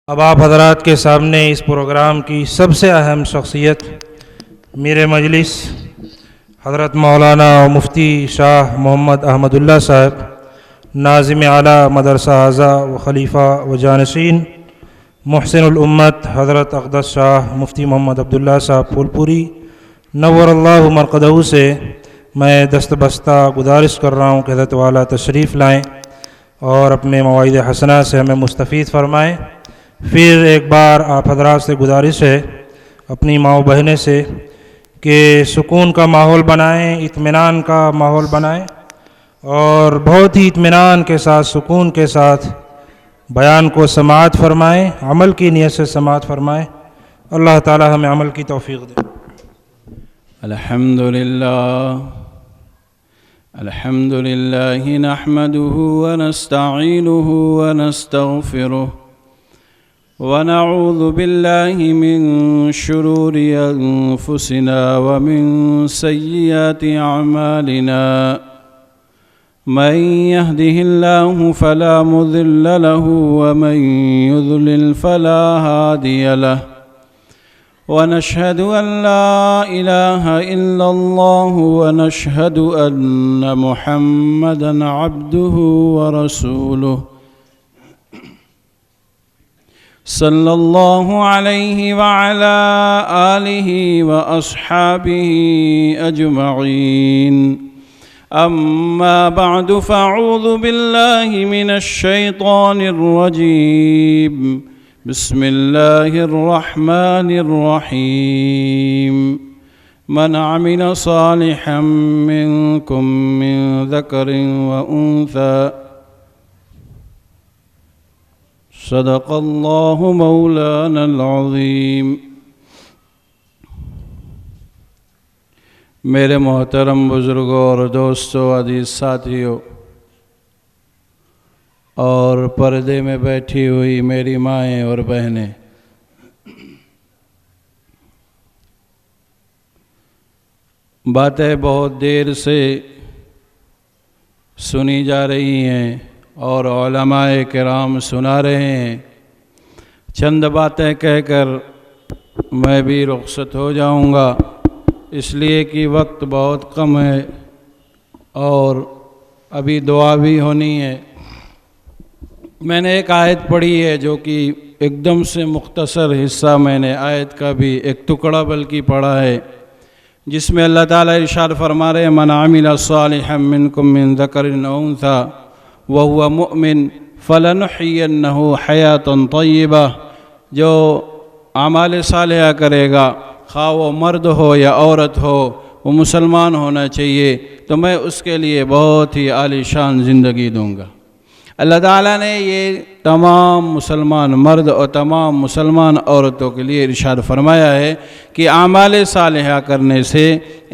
اب آپ حضرات کے سامنے اس پروگرام کی سب سے اہم شخصیت میر مجلس حضرت مولانا و مفتی شاہ محمد احمد اللہ صاحب، ناظم اعلیٰ مدرسہ اعظہ و خلیفہ و جانشین محسن الامت حضرت اقدس شاہ مفتی محمد عبداللہ صاحب پھولپوری نور اللہ مرقدہ سے میں دست بستہ گزارش کر رہا ہوں کہ حضرت والا تشریف لائیں اور اپنے مواعظ حسنہ سے ہمیں مستفید فرمائیں۔ پھر ایک بار آپ حضرات سے گزارش ہے اپنی ماں و بہنیں سے کہ سکون کا ماحول بنائیں، اطمینان کا ماحول بنائیں اور بہت ہی اطمینان کے ساتھ سکون کے ساتھ بیان کو سماعت فرمائیں، عمل کی نیت سے سماعت فرمائیں۔ اللہ تعالی ہمیں عمل کی توفیق دے۔ الحمد للہ نحمده ونستعینه ونستغفره ونعوذ بالله من شرور أنفسنا ومن سيئات أعمالنا من يهده الله فلا مضل له ومن يضلل فلا هادي له ونشهد أن لا إله إلا الله ونشهد أن محمدًا عبده ورسوله صلى الله عليه وعلى آله وأصحابه أجمعين أما بعد فأعوذ بالله من الشيطان الرجيم بسم الله الرحمن الرحيم من عمل صالحا منكم من ذكر وأنثى صدق اللہ مولانا العظیم۔ میرے محترم بزرگوں اور دوستوں، عزیز ساتھیوں اور پردے میں بیٹھی ہوئی میری مائیں اور بہنیں، باتیں بہت دیر سے سنی جا رہی ہیں اور علماء کرام سنا رہے ہیں۔ چند باتیں کہہ کر میں بھی رخصت ہو جاؤں گا، اس لیے کہ وقت بہت کم ہے اور ابھی دعا بھی ہونی ہے۔ میں نے ایک آیت پڑھی ہے جو کہ ایک دم سے مختصر حصہ، میں نے آیت کا بھی ایک ٹکڑا بلکہ پڑھا ہے، جس میں اللہ تعالیٰ ارشاد فرما رہے ہیں من عمل صالحا منکم من ذکر او انثی وَهُوَ مُؤْمِن فَلَنُحْيِيَنَّهُ حَيَاةً طَيِّبَةً، جو اعمال صالحہ کرے گا، خواہ وہ مرد ہو یا عورت ہو، وہ مسلمان ہونا چاہیے، تو میں اس کے لیے بہت ہی عالی شان زندگی دوں گا۔ اللہ تعالیٰ نے یہ تمام مسلمان مرد اور تمام مسلمان عورتوں کے لیے ارشاد فرمایا ہے کہ اعمال صالحہ کرنے سے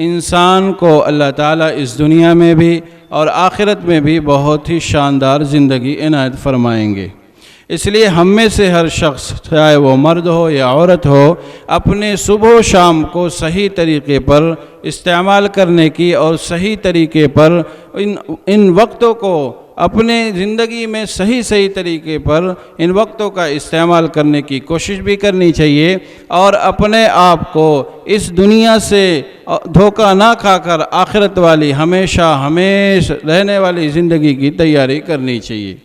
انسان کو اللہ تعالیٰ اس دنیا میں بھی اور آخرت میں بھی بہت ہی شاندار زندگی عنایت فرمائیں گے۔ اس لیے ہم میں سے ہر شخص، چاہے وہ مرد ہو یا عورت ہو، اپنے صبح و شام کو صحیح طریقے پر استعمال کرنے کی اور صحیح طریقے پر ان وقتوں کو اپنے زندگی میں صحیح طریقے پر ان وقتوں کا استعمال کرنے کی کوشش بھی کرنی چاہیے، اور اپنے آپ کو اس دنیا سے دھوکہ نہ کھا کر آخرت والی ہمیشہ رہنے والی زندگی کی تیاری کرنی چاہیے۔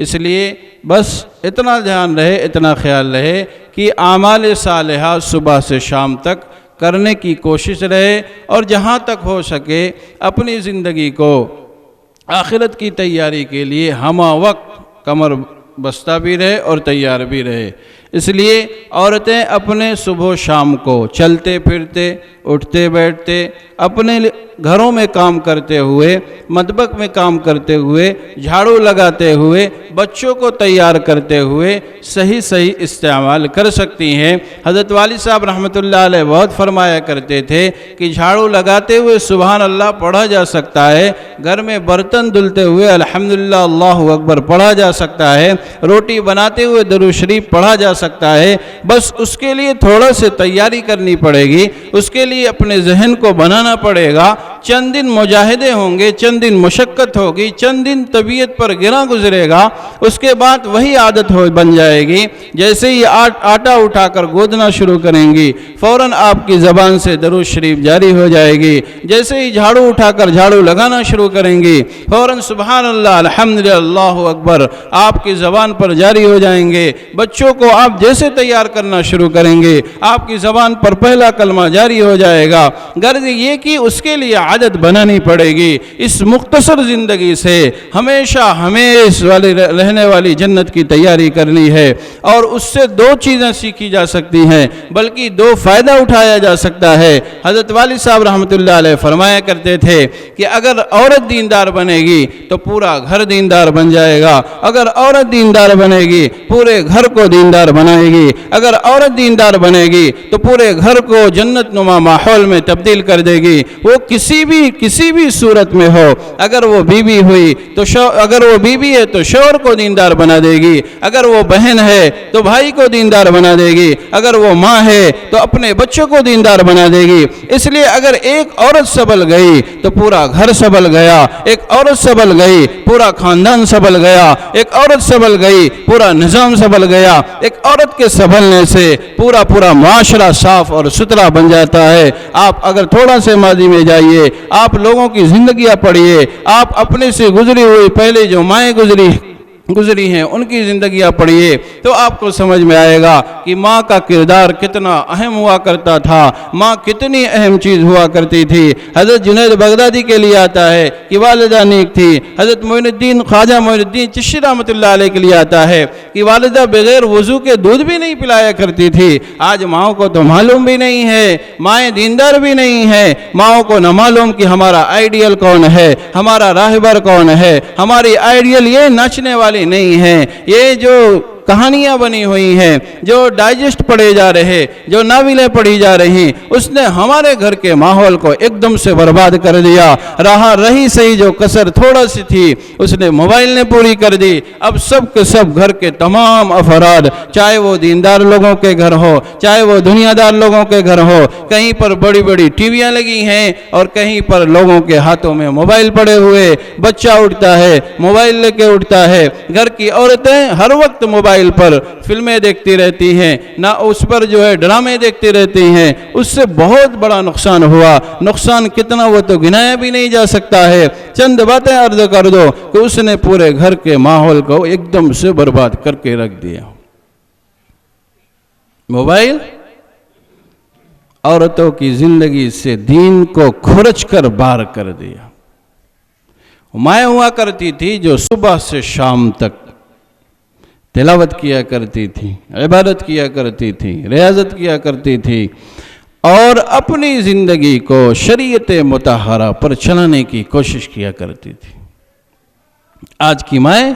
اس لیے بس اتنا دھیان رہے، اتنا خیال رہے کہ اعمال صالحہ صبح سے شام تک کرنے کی کوشش رہے، اور جہاں تک ہو سکے اپنی زندگی کو آخرت کی تیاری کے لیے ہمہ وقت کمر بستہ بھی رہے اور تیار بھی رہے۔ اس لیے عورتیں اپنے صبح و شام کو چلتے پھرتے، اٹھتے بیٹھتے، اپنے گھروں میں کام کرتے ہوئے، مطبخ میں کام کرتے ہوئے، جھاڑو لگاتے ہوئے، بچوں کو تیار کرتے ہوئے صحیح استعمال کر سکتی ہیں۔ حضرت والد صاحب رحمۃ اللہ علیہ بہت فرمایا کرتے تھے کہ جھاڑو لگاتے ہوئے سبحان اللہ پڑھا جا سکتا ہے، گھر میں برتن دھلتے ہوئے الحمدللہ اللہ اکبر پڑھا جا سکتا ہے، روٹی بناتے ہوئے درود شریف پڑھا جا سکتا ہے، بس اس کے لیے تھوڑا سے تیاری کرنی پڑے گی، اس کے لیے اپنے ذہن کو بنانا پڑے گا چند دن مجاہدے ہوں گے، چند دن مشقت ہوگی، چند دن طبیعت پر گرا گزرے گا، اس کے بعد وہی عادت بن جائے گی۔ جیسے ہی آٹا اٹھا کر گودنا شروع کریں گی، فوراً آپ کی زبان سے درود شریف جاری ہو جائے گی۔ جیسے ہی جھاڑو اٹھا کر جھاڑو لگانا شروع کریں گی، فوراً سبحان اللہ، الحمدللہ، اللہ اکبر آپ کی زبان پر جاری ہو جائیں گے۔ بچوں کو آپ جیسے تیار کرنا شروع کریں گے، آپ کی زبان پر پہلا کلمہ جاری ہو جائے گا۔ غرض یہ کہ اس کے لیے عادت بنانی پڑے گی۔ اس مختصر زندگی سے ہمیشہ والی رہنے والی جنت کی تیاری کرنی ہے، اور اس سے دو چیزیں سیکھی جا سکتی ہیں، بلکہ دو فائدہ اٹھایا جا سکتا ہے۔ حضرت والد صاحب رحمۃ اللہ علیہ فرمایا کرتے تھے کہ اگر عورت دیندار بنے گی تو پورا گھر دیندار بن جائے گا، اگر عورت دیندار بنے گی پورے گھر کو دیندار بنائے گی، اگر عورت دیندار بنے گی تو پورے گھر کو جنت نما ماحول میں تبدیل کر دے گی۔ وہ کسی بھی صورت میں ہو، اگر وہ بیوی ہوئی تو اگر وہ بیوی ہے تو شوہر کو دیندار بنا دے گی، اگر وہ بہن ہے تو بھائی کو دیندار بنا دے گی، اگر وہ ماں ہے تو اپنے بچوں کو دیندار بنا دے گی۔ اس لیے اگر ایک عورت سنبھل گئی تو پورا گھر سنبھل گیا، ایک عورت سنبھل گئی پورا خاندان سنبھل گیا، ایک عورت سنبھل گئی پورا نظام سنبھل گیا۔ ایک عورت کے سنبھلنے سے پورا معاشرہ صاف اور ستھرا بن جاتا ہے۔ آپ اگر تھوڑا سے ماضی میں جائیے، آپ لوگوں کی زندگیاں پڑھیے، آپ اپنے سے گزری ہوئی پہلے جو مائیں گزری ہیں ان کی زندگیاں پڑھیے، تو آپ کو سمجھ میں آئے گا کہ ماں کا کردار کتنا اہم ہوا کرتا تھا، ماں کتنی اہم چیز ہوا کرتی تھی۔ حضرت جنید بغدادی کے لیے آتا ہے کہ والدہ نیک تھی۔ حضرت خواجہ معین الدین چشتی رحمۃ اللہ علیہ کے لیے آتا ہے کہ والدہ بغیر وضو کے دودھ بھی نہیں پلایا کرتی تھی۔ آج ماؤں کو تو معلوم بھی نہیں ہے، مائیں دیندار بھی نہیں ہیں، ماؤں کو نہ معلوم کہ ہمارا آئیڈیل کون ہے، ہمارا راہبر کون ہے، ہماری آئیڈیل یہ ناچنے والی نہیں ہے، یہ جو کہانیاں بنی ہوئی ہیں، جو ڈائجسٹ پڑھے جا رہے، جو ناولیں پڑھی جا رہی، اس نے ہمارے گھر کے ماحول کو ایک دم سے برباد کر دیا۔ رہی صحیح جو کسر تھوڑا سی تھی اس نے موبائل نے پوری کر دی۔ اب سب کے سب گھر کے تمام افراد، چاہے وہ دیندار لوگوں کے گھر ہو، چاہے وہ دنیا دار لوگوں کے گھر ہو، کہیں پر بڑی بڑی ٹی ویاں لگی ہیں اور کہیں پر لوگوں کے ہاتھوں میں موبائل پڑے ہوئے۔ بچہ اٹھتا ہے موبائل لے کے اٹھتا ہے، گھر کی عورتیں ہر وقت موبائل پر فلمیں دیکھتی رہتی ہیں، نہ اس پر جو ہے ڈرامے دیکھتی رہتی ہیں۔ اس سے بہت بڑا نقصان ہوا۔ نقصان کتنا وہ تو گنایا بھی نہیں جا سکتا ہے۔ چند باتیں عرض کر دو کہ اس نے پورے گھر کے ماحول کو ایک دم سے برباد کر کے رکھ دیا۔ موبائل عورتوں کی زندگی سے دین کو کھرچ کر باہر کر دیا۔ مائیں ہوا کرتی تھی جو صبح سے شام تک تلاوت کیا کرتی تھی، عبادت کیا کرتی تھی، ریاضت کیا کرتی تھی، اور اپنی زندگی کو شریعت مطہرہ پر چلانے کی کوشش کیا کرتی تھی۔ آج کی مائیں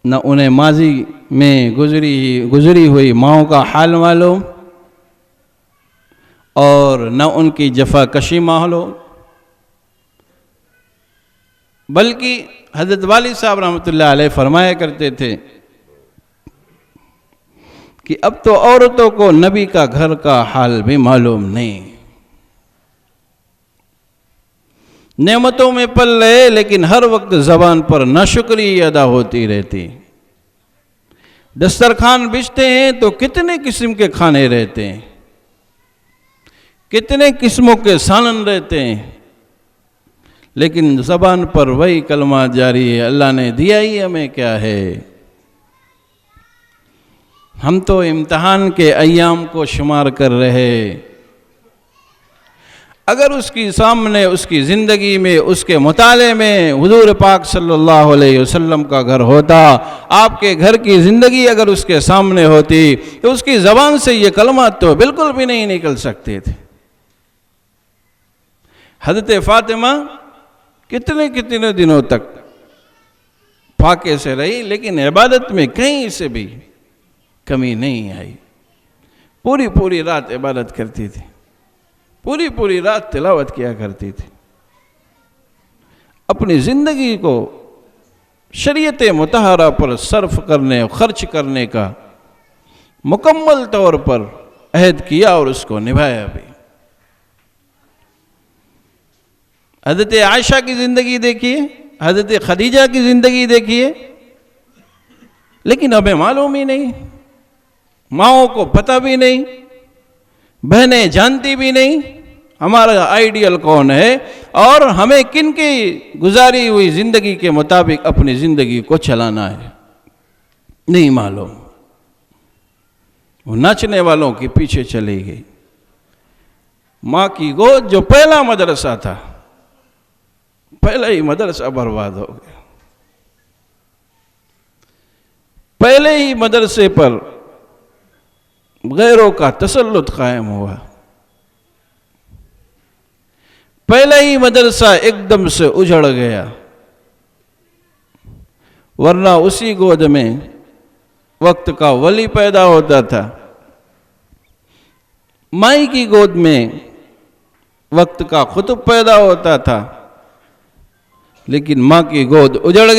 نہ انہیں ماضی میں گزری ہوئی ماؤں کا حال معلوم، اور نہ ان کی جفا کشی معلوم، بلکہ حضرت والد صاحب رحمۃ اللہ علیہ فرمایا کرتے تھے کہ اب تو عورتوں کو نبی کا گھر کا حال بھی معلوم نہیں، نعمتوں میں پل رہے لیکن ہر وقت زبان پر ناشکری ادا ہوتی رہتی۔ دسترخوان بچھتے ہیں تو کتنے قسم کے کھانے رہتے ہیں، کتنے قسموں کے سالن رہتے ہیں، لیکن زبان پر وہی کلمات جاری ہے، اللہ نے دیا ہی ہمیں کیا ہے۔ ہم تو امتحان کے ایام کو شمار کر رہے۔ اگر اس کی سامنے، اس کی زندگی میں، اس کے مطالعے میں حضور پاک صلی اللہ علیہ وسلم کا گھر ہوتا، آپ کے گھر کی زندگی اگر اس کے سامنے ہوتی تو اس کی زبان سے یہ کلمات تو بالکل بھی نہیں نکل سکتے تھے۔ حضرت فاطمہ کتنے دنوں تک پاکے سے رہی، لیکن عبادت میں کہیں سے بھی کمی نہیں آئی۔ پوری رات عبادت کرتی تھی، پوری رات تلاوت کیا کرتی تھی، اپنی زندگی کو شریعت مطہرہ پر صرف کرنے اور خرچ کرنے کا مکمل طور پر عہد کیا اور اس کو نبھایا بھی۔ حضرت عائشہ کی زندگی دیکھیے، حضرت خدیجہ کی زندگی دیکھیے، لیکن ہمیں معلوم ہی نہیں، ماؤں کو پتہ بھی نہیں، بہنیں جانتی بھی نہیں ہمارا آئیڈیل کون ہے، اور ہمیں کن کی گزاری ہوئی زندگی کے مطابق اپنی زندگی کو چلانا ہے، نہیں معلوم۔ وہ ناچنے والوں کے پیچھے چلی گئی۔ ماں کی گود جو پہلا مدرسہ تھا، پہلا ہی مدرسہ برباد ہو گیا۔ پہلے ہی مدرسے پر غیروں کا تسلط قائم ہوا، پہلے ہی مدرسہ ایک دم سے اجڑ گیا، ورنہ اسی گود میں وقت کا ولی پیدا ہوتا تھا، مائی کی گود میں وقت کا قطب پیدا ہوتا تھا، لیکن ماں کی گود اجڑ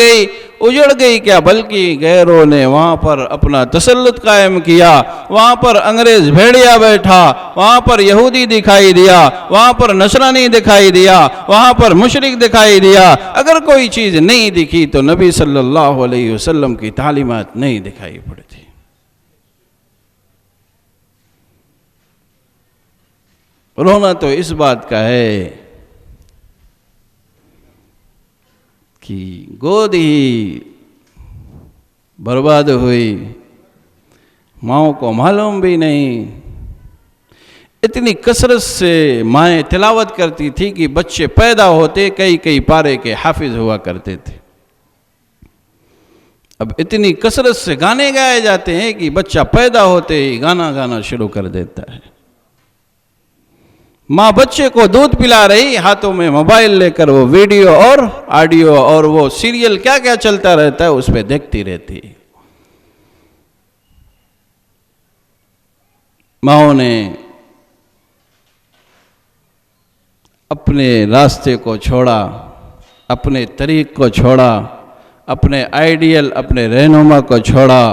گئی کیا بلکہ غیروں نے وہاں پر اپنا تسلط قائم کیا۔ وہاں پر انگریز بھیڑیا بیٹھا، وہاں پر یہودی دکھائی دیا، وہاں پر نصرانی دکھائی دیا، وہاں پر مشرک دکھائی دیا۔ اگر کوئی چیز نہیں دکھی تو نبی صلی اللہ علیہ وسلم کی تعلیمات نہیں دکھائی پڑتی۔ رونا تو اس بات کا ہے کہ گود ہی برباد ہوئی، ماؤں کو معلوم بھی نہیں۔ اتنی کثرت سے مائیں تلاوت کرتی تھی کہ بچے پیدا ہوتے کئی پارے کے حافظ ہوا کرتے تھے۔ اب اتنی کثرت سے گانے گائے جاتے ہیں کہ بچہ پیدا ہوتے ہی گانا شروع کر دیتا ہے۔ ماں بچے کو دودھ پلا رہی، ہاتھوں میں موبائل لے کر وہ ویڈیو اور آڈیو اور وہ سیریل کیا چلتا رہتا ہے اس پہ دیکھتی رہتی۔ ماؤں نے اپنے راستے کو چھوڑا، اپنے طریق کو چھوڑا، اپنے آئیڈیل، اپنے رہنما کو چھوڑا۔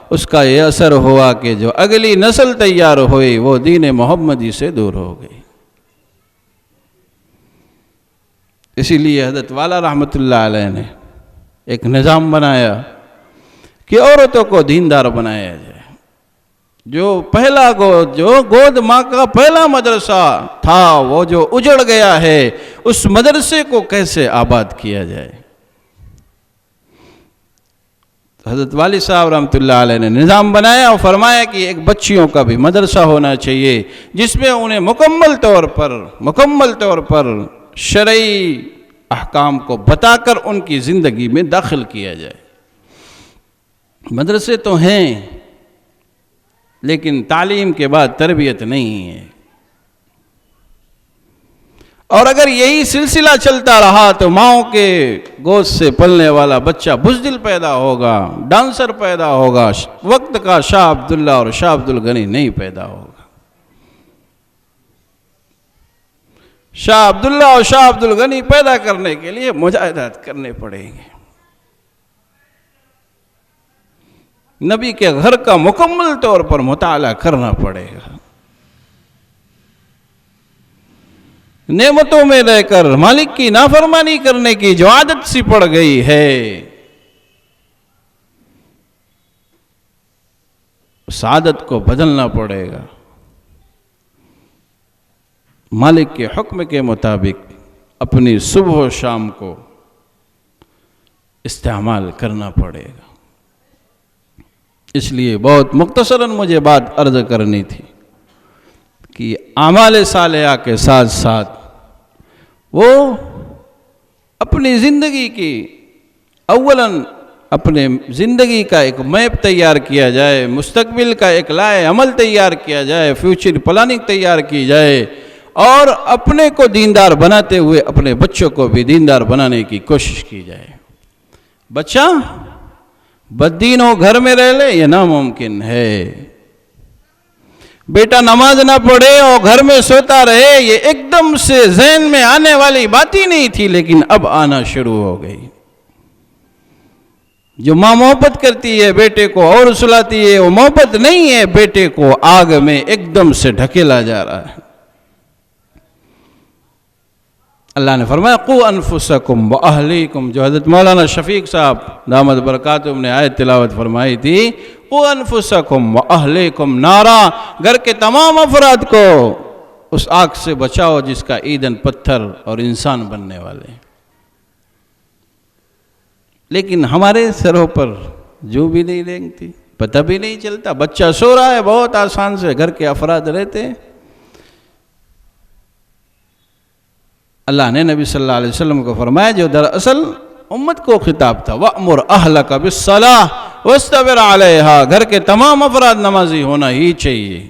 اس کا یہ اثر ہوا کہ جو اگلی نسل تیار ہوئی وہ دین محمدی سے دور ہو گئی۔ اسی لیے حضرت والا رحمۃ اللہ علیہ نے ایک نظام بنایا کہ عورتوں کو دیندار بنایا جائے۔ جو گود ماں کا پہلا مدرسہ تھا وہ جو اجڑ گیا ہے، اس مدرسے کو کیسے آباد کیا جائے۔ حضرت والی صاحب رحمۃ اللہ علیہ نے نظام بنایا اور فرمایا کہ ایک بچیوں کا بھی مدرسہ ہونا چاہیے جس میں انہیں مکمل طور پر شرعی احکام کو بتا کر ان کی زندگی میں داخل کیا جائے۔ مدرسے تو ہیں لیکن تعلیم کے بعد تربیت نہیں ہے، اور اگر یہی سلسلہ چلتا رہا تو ماؤں کے گود سے پلنے والا بچہ بزدل پیدا ہوگا، ڈانسر پیدا ہوگا، وقت کا شاہ عبداللہ اور شاہ عبد الغنی نہیں پیدا ہوگا۔ شاہ عبداللہ اور شاہ عبد الغنی پیدا کرنے کے لیے مجاہدات کرنے پڑیں گے۔ نبی کے گھر کا مکمل طور پر مطالعہ کرنا پڑے گا۔ نعمتوں میں رہ کر مالک کی نافرمانی کرنے کی جو عادت سی پڑ گئی ہے، اس عادت کو بدلنا پڑے گا۔ مالک کے حکم کے مطابق اپنی صبح و شام کو استعمال کرنا پڑے گا۔ اس لیے بہت مختصراً مجھے بات عرض کرنی تھی کہ اعمال صالحہ کے ساتھ ساتھ وہ اپنی زندگی کی اولاً اپنے زندگی کا ایک میپ تیار کیا جائے، مستقبل کا ایک لائحہ عمل تیار کیا جائے، فیوچر پلاننگ تیار کی جائے، اور اپنے کو دیندار بناتے ہوئے اپنے بچوں کو بھی دیندار بنانے کی کوشش کی جائے۔ بچہ بددین ہو گھر میں رہ لے یہ ناممکن ہے، بیٹا نماز نہ پڑھے اور گھر میں سوتا رہے یہ ایک دم سے ذہن میں آنے والی بات ہی نہیں تھی، لیکن اب آنا شروع ہو گئی۔ جو ماں محبت کرتی ہے بیٹے کو اور سلاتی ہے، وہ محبت نہیں ہے، بیٹے کو آگ میں ایک دم سے ڈھکیلا جا رہا ہے۔ اللہ نے فرمایا قو انفسکم و اہلیکم، جو حضرت مولانا شفیق صاحب دامت برکاتہم نے آیت تلاوت فرمائی تھی، قو انفسکم و اہلیکم نارا، گھر کے تمام افراد کو اس آگ سے بچاؤ جس کا ایندھن پتھر اور انسان بننے والے ہیں۔ لیکن ہمارے سروں پر جو بھی نہیں رینگتی، پتہ بھی نہیں چلتا، بچہ سو رہا ہے، بہت آسان سے گھر کے افراد رہتے ہیں۔ اللہ نے نبی صلی اللہ علیہ وسلم کو فرمایا، جو دراصل امت کو خطاب تھا، وَأْمُرْ أَهْلَكَ بِالصَّلَاةِ وَاسْتَبِرْ عَلَيْهَا، گھر کے تمام افراد نمازی ہونا ہی چاہیے۔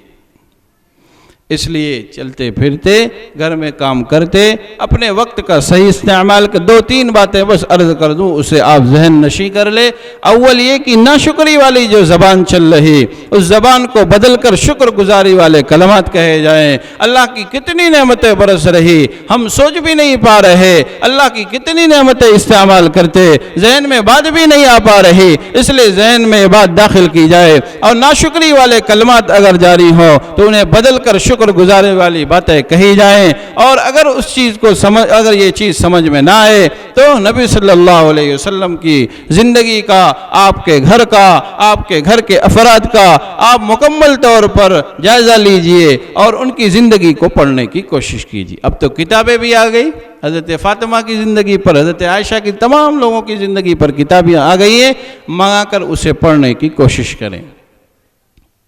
اس لیے چلتے پھرتے گھر میں کام کرتے اپنے وقت کا صحیح استعمال کر، دو تین باتیں بس عرض کر دوں، اسے آپ ذہن نشیں کر لے۔ اول یہ کہ ناشکری والی جو زبان چل رہی، اس زبان کو بدل کر شکر گزاری والے کلمات کہے جائیں۔ اللہ کی کتنی نعمتیں برس رہی، ہم سوچ بھی نہیں پا رہے، اللہ کی کتنی نعمتیں استعمال کرتے، ذہن میں بات بھی نہیں آ پا رہی، اس لیے ذہن میں بات داخل کی جائے، اور ناشکری والے کلمات اگر جاری ہوں تو انہیں بدل کر شکر گزارے والی باتیں کہی جائیں۔ اور اگر اس چیز کو اگر یہ چیز سمجھ میں نہ آئے تو نبی صلی اللہ علیہ وسلم کی زندگی کا، آپ کے گھر کا، آپ کے گھر کے افراد کا آپ مکمل طور پر جائزہ لیجئے اور ان کی زندگی کو پڑھنے کی کوشش کیجئے۔ اب تو کتابیں بھی آ گئی، حضرت فاطمہ کی زندگی پر، حضرت عائشہ کی، تمام لوگوں کی زندگی پر کتابیں آ گئی ہیں، منگا کر اسے پڑھنے کی کوشش کریں۔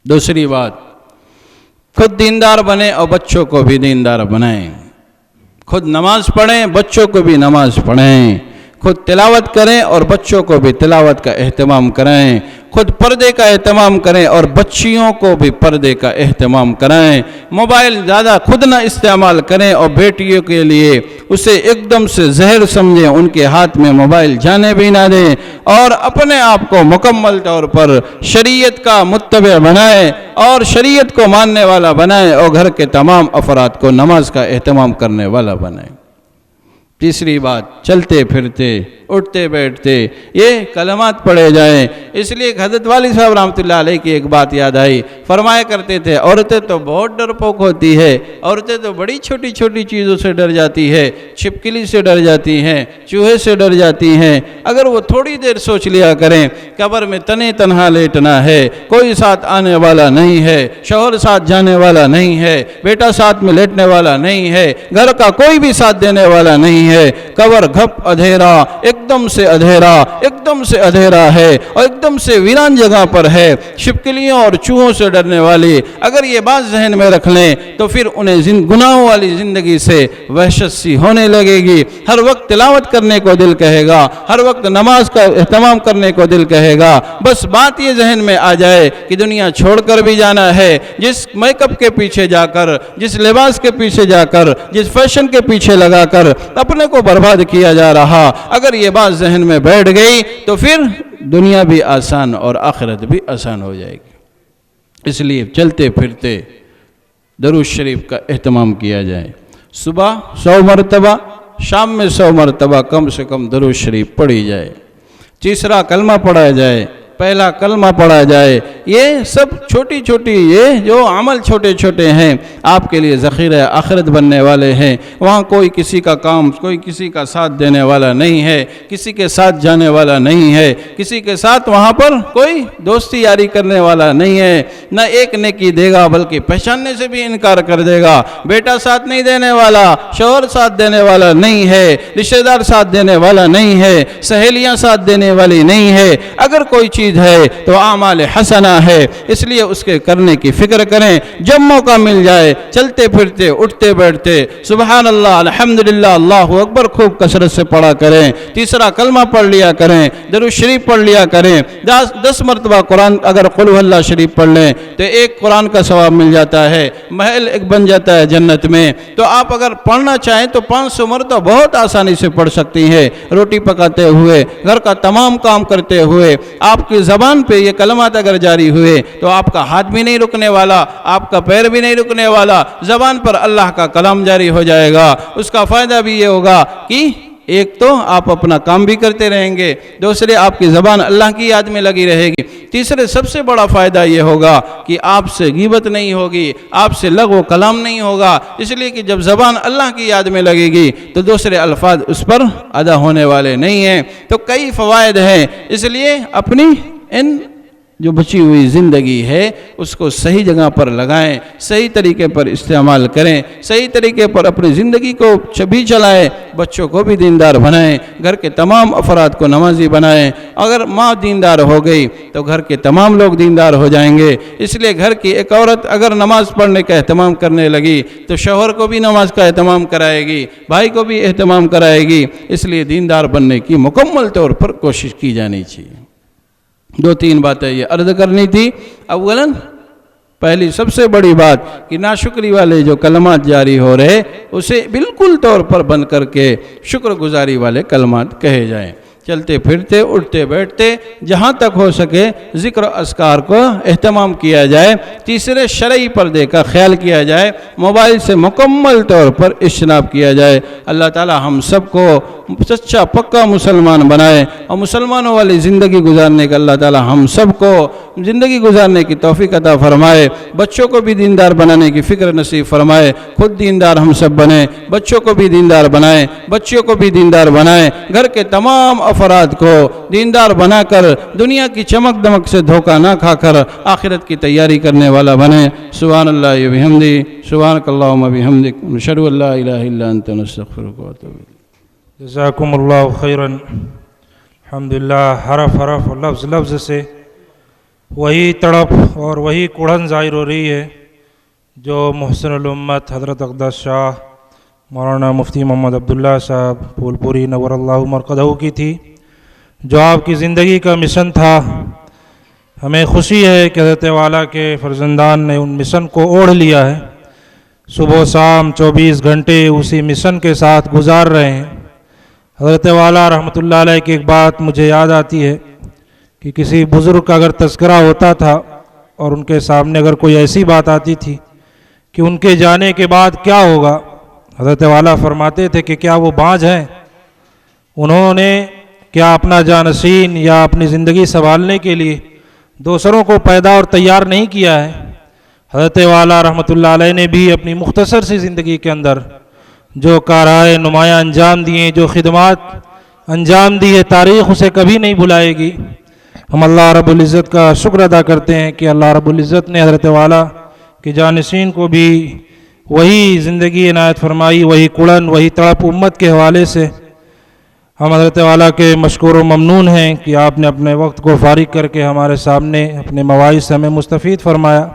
دوسری بات، خود دیندار بنیں اور بچوں کو بھی دیندار بنائیں، خود نماز پڑھیں، بچوں کو بھی نماز پڑھیں، خود تلاوت کریں اور بچوں کو بھی تلاوت کا اہتمام کریں، خود پردے کا اہتمام کریں اور بچیوں کو بھی پردے کا اہتمام کریں۔ موبائل زیادہ خود نہ استعمال کریں اور بیٹیوں کے لیے اسے ایک دم سے زہر سمجھیں، ان کے ہاتھ میں موبائل جانے بھی نہ دیں، اور اپنے آپ کو مکمل طور پر شریعت کا متبع بنائیں اور شریعت کو ماننے والا بنائیں، اور گھر کے تمام افراد کو نماز کا اہتمام کرنے والا بنائیں۔ تیسری بات، چلتے پھرتے اٹھتے بیٹھتے یہ کلمات پڑھے جائیں۔ اس لیے حضرت والد صاحب رحمۃ اللہ علیہ کی ایک بات یاد آئی، فرمایا کرتے تھے عورتیں تو بہت ڈرپوک ہوتی ہے، عورتیں تو بڑی چھوٹی چھوٹی چیزوں سے ڈر جاتی ہے، چھپکلی سے ڈر جاتی ہیں، چوہے سے ڈر جاتی ہیں۔ اگر وہ تھوڑی دیر سوچ لیا کریں قبر میں تنے تنہا لیٹنا ہے، کوئی ساتھ آنے والا نہیں ہے، شوہر ساتھ جانے والا نہیں ہے، بیٹا ساتھ میں لیٹنے والا نہیں ہے، گھر کا کوئی بھی ساتھ دینے والا نہیں ہے، قبر گھپ اندھیرا، ایک دم سے اندھیرا، ایک دم سے اندھیرا ہے اور ایک دم سے ویران جگہ پر ہے، چھپکلیوں اور چوہوں سے ڈرنے والی۔ اگر یہ بات ذہن میں رکھ لیں تو پھر انہیں گناہوں والی زندگی سے وحشت سی ہونے لگے گی، ہر وقت تلاوت کرنے کو دل کہے گا، ہر وقت نماز کا اہتمام کرنے کو دل کہے گا۔ بس بات یہ ذہن میں آ جائے کہ دنیا چھوڑ کر بھی جانا ہے، جس میک اپ کے پیچھے جا کر، جس لباس کے پیچھے جا کر، جس فیشن کے پیچھے لگا کر اپنے کو برباد کیا جا رہا، اگر یہ بات ذہن میں بیٹھ گئی تو پھر دنیا بھی آسان اور آخرت بھی آسان ہو جائے گی۔ اس لیے چلتے پھرتے درود شریف کا اہتمام کیا جائے، صبح 100 مرتبہ، شام میں 100 مرتبہ کم سے کم درود شریف پڑھی جائے، تیسرا کلمہ پڑھا جائے، پہلا کلمہ پڑھا جائے۔ یہ سب چھوٹی چھوٹی، یہ جو عمل چھوٹے چھوٹے ہیں آپ کے لیے ذخیرہ آخرت بننے والے ہیں۔ وہاں کوئی کسی کا کام، کوئی کسی کا ساتھ دینے والا نہیں ہے، کسی کے ساتھ جانے والا نہیں ہے، کسی کے ساتھ وہاں پر کوئی دوستی یاری کرنے والا نہیں ہے، نہ ایک نیکی دے گا بلکہ پہچاننے سے بھی انکار کر دے گا۔ بیٹا ساتھ نہیں دینے والا، شوہر ساتھ دینے والا نہیں ہے، رشتہ دار ساتھ دینے والا نہیں ہے، سہیلیاں ساتھ دینے والی نہیں ہے۔ اگر کوئی چیز ہے تو اعمال حسنہ ہے، اس لیے اس کے کرنے کی فکر کریں۔ جب موقع مل جائے چلتے پھرتے اٹھتے بیٹھتے سبحان اللہ، الحمدللہ، اللہ اکبر خوب کثرت سے پڑھا کریں، تیسرا کلمہ پڑھ لیا کریں، درود شریف پڑھ لیا کریں، 10 مرتبہ قرآن، اگر قل هو اللہ شریف پڑھ لیں تو ایک قرآن کا ثواب مل جاتا ہے، محل ایک بن جاتا ہے جنت میں۔ تو آپ اگر پڑھنا چاہیں تو 500 مرتبہ بہت آسانی سے پڑھ سکتی ہیں، روٹی پکاتے ہوئے، گھر کا تمام کام کرتے ہوئے۔ آپ کی زبان پہ یہ کلمات اگر جاری ہوئے تو آپ کا ہاتھ بھی نہیں رکنے والا، آپ کا پیر بھی نہیں رکنے والا، زبان پر اللہ کا کلام جاری ہو جائے گا۔ اس کا فائدہ بھی یہ ہوگا کہ ایک تو آپ اپنا کام بھی کرتے رہیں گے، دوسرے آپ کی زبان اللہ کی یاد میں لگی رہے گی، تیسرے سب سے بڑا فائدہ یہ ہوگا کہ آپ سے غیبت نہیں ہوگی، آپ سے لغو کلام نہیں ہوگا، اس لیے کہ جب زبان اللہ کی یاد میں لگے گی تو دوسرے الفاظ اس پر ادا ہونے والے نہیں ہیں۔ تو کئی فوائد ہیں، اس لیے اپنی ان جو بچی ہوئی زندگی ہے اس کو صحیح جگہ پر لگائیں، صحیح طریقے پر استعمال کریں، صحیح طریقے پر اپنی زندگی کو بھی چلائیں، بچوں کو بھی دیندار بنائیں، گھر کے تمام افراد کو نمازی بنائیں۔ اگر ماں دیندار ہو گئی تو گھر کے تمام لوگ دیندار ہو جائیں گے۔ اس لیے گھر کی ایک عورت اگر نماز پڑھنے کا اہتمام کرنے لگی تو شوہر کو بھی نماز کا اہتمام کرائے گی، بھائی کو بھی اہتمام کرائے گی۔ اس لیے دیندار بننے کی مکمل طور پر کوشش کی جانی چاہیے۔ دو تین باتیں یہ عرض کرنی تھی۔ اولاً پہلی سب سے بڑی بات کہ ناشکری والے جو کلمات جاری ہو رہے اسے بالکل طور پر بند کر کے شکر گزاری والے کلمات کہے جائیں۔ چلتے پھرتے اٹھتے بیٹھتے جہاں تک ہو سکے ذکر و اذکار کو اہتمام کیا جائے۔ تیسرے شرعی پردے کا خیال کیا جائے، موبائل سے مکمل طور پر اجتناب کیا جائے۔ اللہ تعالی ہم سب کو سچا پکا مسلمان بنائے اور مسلمانوں والی زندگی گزارنے کا اللہ تعالی ہم سب کو زندگی گزارنے کی توفیق عطا فرمائے۔ بچوں کو بھی دیندار بنانے کی فکر نصیب فرمائے، خود دیندار ہم سب بنیں، بچوں کو بھی دیندار بنائیں، بچیوں کو بھی دیندار بنائیں، گھر کے تمام افراد کو دیندار بنا کر دنیا کی چمک دمک سے دھوکہ نہ کھا کر آخرت کی تیاری کرنے والا بنے۔ سبحان اللہ و بحمدہ، سبحانک اللہم و بحمدک، نشہد ان لا الہ الا انت، نستغفرک و اتوب الیک۔ جزاکم اللہ خیراً۔ الحمدللہ حرف حرف اور لفظ لفظ سے وہی تڑپ اور وہی کڑھن ظاہر ہو رہی ہے جو محسن الامت حضرت اقدس شاہ مولانا مفتی محمد عبداللہ صاحب پھول پوری نور اللہ مرقدہ کی تھی، جو آپ کی زندگی کا مشن تھا۔ ہمیں خوشی ہے کہ حضرت والا کے فرزندان نے ان مشن کو اوڑھ لیا ہے، صبح و شام 24 گھنٹے اسی مشن کے ساتھ گزار رہے ہیں۔ حضرت والا رحمۃ اللہ علیہ کی ایک بات مجھے یاد آتی ہے کہ کسی بزرگ کا اگر تذکرہ ہوتا تھا اور ان کے سامنے اگر کوئی ایسی بات آتی تھی کہ ان کے جانے کے بعد کیا ہوگا، حضرت والا فرماتے تھے کہ کیا وہ باجھ ہیں؟ انہوں نے کیا اپنا جانشین یا اپنی زندگی سنبھالنے کے لیے دوسروں کو پیدا اور تیار نہیں کیا ہے؟ حضرت والا رحمۃ اللہ علیہ نے بھی اپنی مختصر سی زندگی کے اندر جو کارائے نمایاں انجام دیے، جو خدمات انجام دی ہے، تاریخ اسے کبھی نہیں بھلائے گی۔ ہم اللہ رب العزت کا شکر ادا کرتے ہیں کہ اللہ رب العزت نے حضرت والا کے جانشین کو بھی وہی زندگی عنایت فرمائی، وہی کڑن، وہی تڑپ امت کے حوالے سے۔ ہم حضرت والا کے مشکور و ممنون ہیں کہ آپ نے اپنے وقت کو فارغ کر کے ہمارے سامنے اپنے مواعظ سے ہمیں مستفید فرمایا۔